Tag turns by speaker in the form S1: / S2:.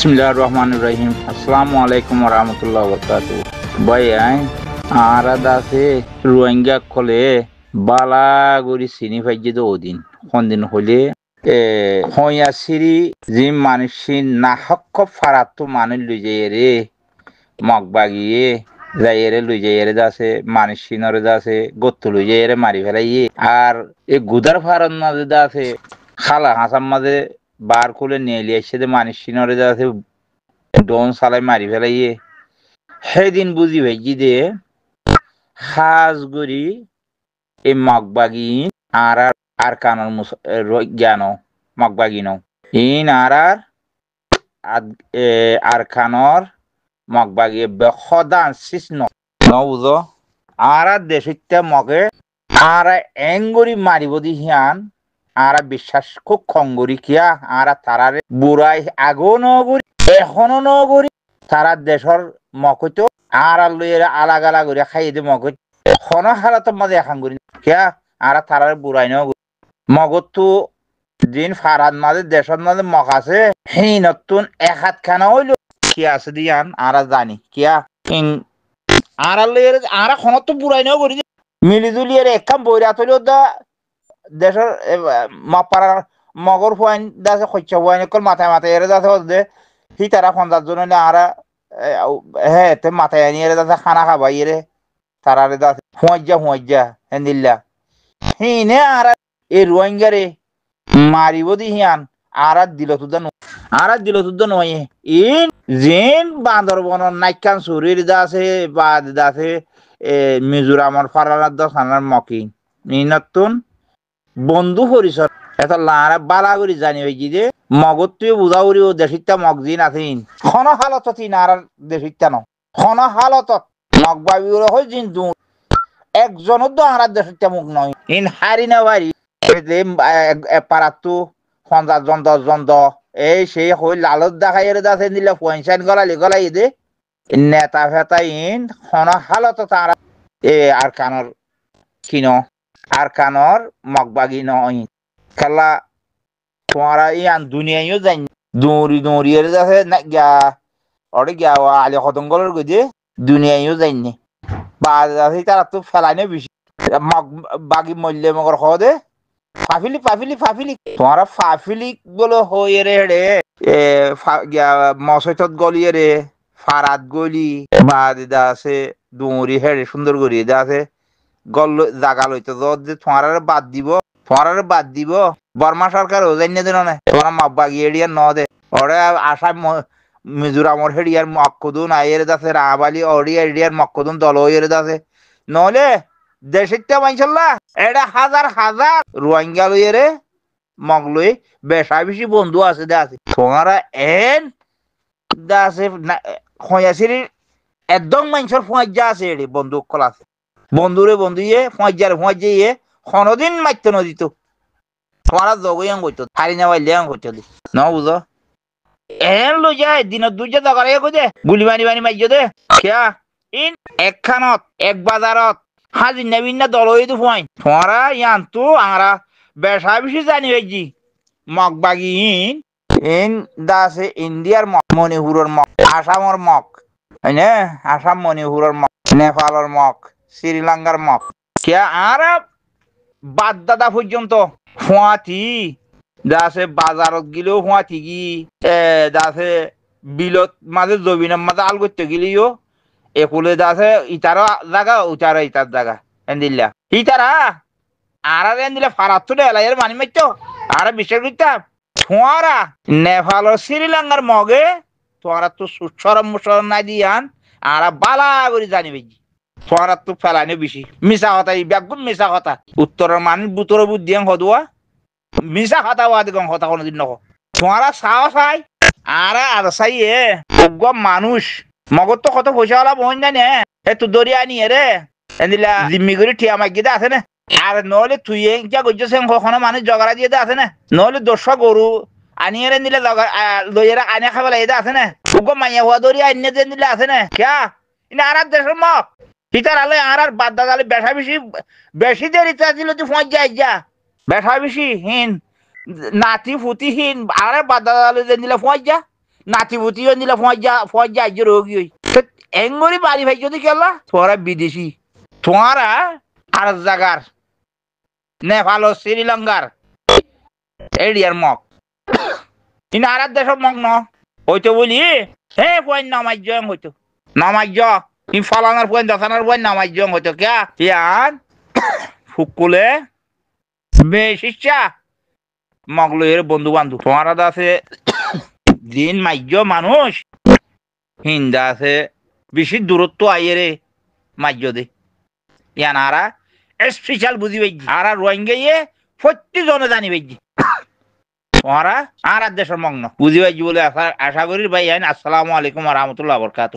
S1: बिस्मिल्लाहिर रहमानिर रहीम। अस्सलामु अलैकुम वरहमतुल्लाहि वबरकातुहू। भाई आरादा से रोहिंग्या खोले बाला गुरी सिनी फाइजे दो दिन खंदिन होले होया सिरी जी मानुषी नाहक फारातो मानु लुजे रे मगबागिए जायरे लुजे रे दासे मानुषी नरे दासे गोत्तु लुजे रे मारी फेलाइए আর এ গুদার ফারান না দাসে খালা হাসাম মাঝে বার খুলে নিয়ে এসে যে মানুষ নরে যাচ্ছে ডোন সালাই মারি ফেলাইয়ে সেদিন বুঝি ভাইজি দে হাজ গরি এই মগবাগি আর আর কানর জ্ঞান মগবাগি ন ইন আর কানর মগবাগি বেখদান সিসন নবুঝো আর দেশিতে মগে আর এঙ্গরি মারিব দি হিয়ান আর বিশ্বাস খুব খঙ্গরি কিয়া আর তারারে বুড়াই আগো নগরি এখনো নগরি তারা দেশর মকইতো আর লইয়ে আলাগ আলাগ করে খাইয়ে দে মকই খন হালাত মাঝে এখন করি কিয়া আর তারারে বুড়াই নগরি মগতো দিন ফারাদ মাঝে দেশর মাঝে মক আছে সেই নতুন এক হাত খানা হইল কি আছে দিয়ান আর জানি কিয়া আর লইয়ে আর খনত তো বুড়াই নগরি মিলিজুলি এর এক কাম বইরা তৈল দা দেশের মাপাড়ার মগর ফুয়াইন দাসে খৈচ্ছা ফুয়াইন কল মাথায় মাথায় এরে দাসে দে হি তারা 50 জন না আর হ্যাঁ তে মাথায় আনি এরে দাসে খানা খাবাই এরে তারারে দাসে ফুয়াইজা হেন্দিল্লা হিনে আর এই রোহিঙ্গারে মারিব দি হিয়ান আর দিল তুদা নয় ইন জিন বান্দরবন নাইকান সুরির দাসে বাদ দাসে মিজোরামর ফারানার দাস আনার মকি ইনাতুন বন্ধু পরিচয় এটা লারা বালা করি জানি হয়েছি যে মগত তুই বুঝা করি ও দেশিতা মগজিন আছেন খন হালত তিন আর দেশিতা ন খন হালত মগবাবি হয় জিন দু একজনের তো আর দেশিতা মুখ নয় ইন হারি না বাড়ি পারাতো 50 জন 10 জন এই সেই হই লালত দেখাই এর দাসে নিলে পয়সা গলাই দে নেতা ফেতা ইন খন হালত তার আর কানর কিনো আর কানর মগবাগি নয় খেলা তোমারা ইয়ান দুনিয়ায়ও যাই দৌড়ি এর যাচ্ছে না গিয়া ওরে গিয়া আলি হতঙ্গলের গজে দুনিয়ায়ও যাইনি বা তারা তো ফেলাইনে বেশি বাগি মল্লে মগর দে ফাফিলি তোমারা ফাফিলি বলো হয়ে রে হেড়ে গিয়া মসৈতত গলিয়ে রে ফারাত গলি বা দিদা আছে দৌড়ি হেড়ে সুন্দর করি দা আছে গল জাগা লইতে যে তোমার বাদ দিব বর্মা সরকার ও জানিয়ে দিল না তোমার মগবাগি এরিয়ার ন দে ওরে আসাম মিজোরামর হেরিয়ার মক্কদুন আইয়ের দাসে রাবালি ওড়িয়া এরিয়ার মক্কদুন দল হইয়ের দাসে নহলে দেশিটা মাইছল্লা এটা হাজার রোহিঙ্গা লইয়ে রে মগ লই বেশা বেশি বন্ধু আছে দে আছে তোমারা এন দা আছে খয়াসির একদম মানুষের ফুঁয়াজ্জা আছে এটি বন্দুক কল আছে বন্ধুরে বন্ধুয়ে ফুঁয়াজ্জিয়ে কোনদিন মারতে নদিত তোমারা জগইয়াং করতো হারি না বাইলে করতো দি ন বুঝো এন লই যায় দিনত দুইটা দগারে কই গুলি মারি মাইজো দে কিয়া ইন একখানত এক বাজারত হাজি নবীন দল হই তো ফুয়াই তোমারা ইয়ান তো আরা বেশা বেশি জানি হইজি মগবাগি ইন দাসে ইন্ডিয়ার মণিপুরের মগ আসামর মগ হয়নে আসাম মণিপুরের মগ নেপালের মগ শ্রীলঙ্কার মগ কিয়া আর বাদ দাদা পর্যন্ত ফুয়াতি দাসে বাজারত গিলেও ফুয়াতি কি দাসে বিলত মাঝে জমিনের মাঝে আল করতে গেলিও একুলে দাসে ইটারও জায়গা উটারও ইটার জায়গা এন্দিল্লা ইটারা আর এন্দিলে ফারাত তো এলাইয়ের মানি মারতো আর বিশ্বাস করতাম তোমারা নেপাল শ্রীলঙ্কার মগে তোমারা তো সুসরম মুসরম নাই দিয়ান আর বালা করে জানিবে তোমারা তো ফেলানি বেশি মিশা কথা এই ব্যাগুন মিশা কথা উত্তরের মানুষ বুতর বুদ্ধি হদুয়া মিশা কথা ওয়াদ গং কথা কোনদিন নক তোমারা চাও চাই আর চাই মানুষ মগত তো কত পয়সা ওলা বহন জানে একটু দরিয়া নিয়ে রে এদিলা জিম্মি করে ঠিয়া মাগিতে আছে না আর নহলে তুই কিয়া গজ্য কখনো মানুষ জগড়া দিয়ে আছে না নহলে 200 গরু আনিয়ে নিলে লইয়েরা আনে খাবে লাগে আছে না উগ্র মাইয়া হওয়া দরিয়া আনিয়ে দিয়ে নিলে আছে না কিয়া ইনা আর দেশের মক হিতার আলে আর বাদ দাদালে বেশি দেরি ছিল তুই ফোঁজ যা বেশা বেশি হিন নাতি ফুটি হিন আর বাদ দাদালে যে নিলে ফোঁজ যা নাতিপুতিও নিলে ফজা আজ রোগী হই এঙ্গরি বাড়ি ভাই যদি কেলা তোরা বিদেশি তোমারা আর জাগার নেপাল ও শ্রীলঙ্কার এরিয়ার মগ ইন আর দেশের মগ ন হইতো বলি হে পয়েন্ট নামাজ হইতো নামাজ ইন ফালানার পয়েন্ট দশানার পয়েন্ট নামাজ হইতো কে ইয়ান ফুকুলে বেশিচ্ছা মগলের বন্ধু বান্ধব তোমারা আছে দিন মাইজ মানুষ হিন্দা আছে বেশি দূরত্ব আইয়ে রে মাইজ দে ইয়ান আরা স্পেশাল বুঝি পাইছি আর রোহিঙ্গা ইয়ে প্রত্যেকজনে জানি পাইছি তোমারা আর দেশের মগ্ন বুঝি পাইছি বলে আশা করি ভাই আসসালামু আলাইকুম রহমতুল্লাহ বরকাত